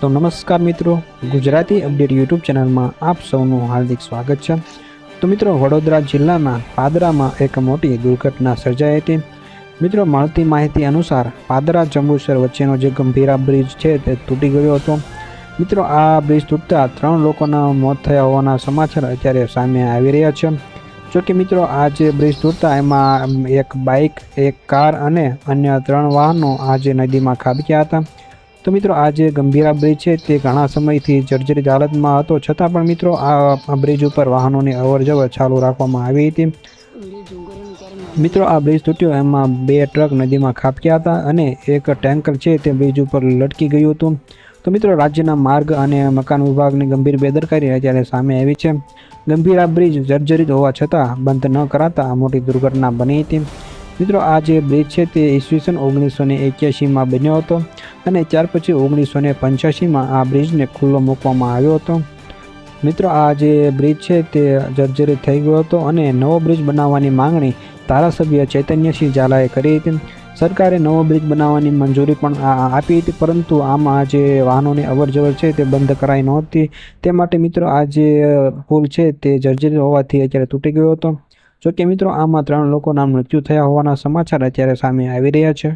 તો નમસ્કાર મિત્રો, ગુજરાતી અપડેટ યુટ્યુબ ચેનલમાં આપ સૌનું હાર્દિક સ્વાગત છે। તો મિત્રો, વડોદરા જિલ્લાના પાદરામાં એક મોટી દુર્ઘટના સર્જાઈ હતી। મિત્રો, મળતી માહિતી અનુસાર પાદરા જંબુસર વચ્ચેનો જે ગંભીરા બ્રિજ છે તે તૂટી ગયો હતો। મિત્રો, આ બ્રિજ તૂટતા 3 લોકોના મોત થયા હોવાના સમાચાર અત્યારે સામે આવી રહ્યા છે। જોકે મિત્રો, આ જે બ્રિજ તૂટતા એમાં એક બાઇક, એક કાર અને અન્ય 3 વાહનો આ જે નદીમાં ખાબક્યા હતા। તો મિત્રો, આ જે ગંભીરા બ્રિજ છે તે ઘણા સમયથી જર્જરિત હાલતમાં હતો, છતાં પણ મિત્રો આ બ્રિજ ઉપર વાહનોની અવરજવર ચાલુ રાખવામાં આવી હતી। મિત્રો, આ બ્રિજ તૂટ્યો એમાં 2 ટ્રક નદીમાં ખાબક્યા હતા અને એક ટેન્કર છે તે બ્રિજ ઉપર લટકી ગયું હતું। તો મિત્રો, રાજ્યના માર્ગ અને મકાન વિભાગની ગંભીર બેદરકારી અત્યારે સામે આવી છે। ગંભીરા બ્રિજ જર્જરિત હોવા છતાં બંધ ન કરાતા મોટી દુર્ઘટના બની હતી। મિત્રો, આ જે બ્રિજ છે તે ઈસવીસન 1981માં બન્યો હતો અને ત્યાર પછી 1985માં આ બ્રિજને ખુલ્લો મૂકવામાં આવ્યો હતો। મિત્રો, આ જે બ્રિજ છે તે જર્જરિત થઈ ગયો હતો અને નવો બ્રિજ બનાવવાની માંગણી ધારાસભ્ય ચૈતન્યસિંહ ઝાલાએ કરી હતી। સરકારે નવો બ્રિજ બનાવવાની મંજૂરી પણ આપી હતી, પરંતુ આમાં જે વાહનોની અવરજવર છે તે બંધ કરાઈ નહોતી। તે માટે મિત્રો, આ જે પુલ છે તે જર્જરિત હોવાથી અત્યારે તૂટી ગયો હતો। જોકે મિત્રો, આમાં 3 લોકોના મૃત્યુ થયા હોવાના સમાચાર અત્યારે સામે આવી રહ્યા છે।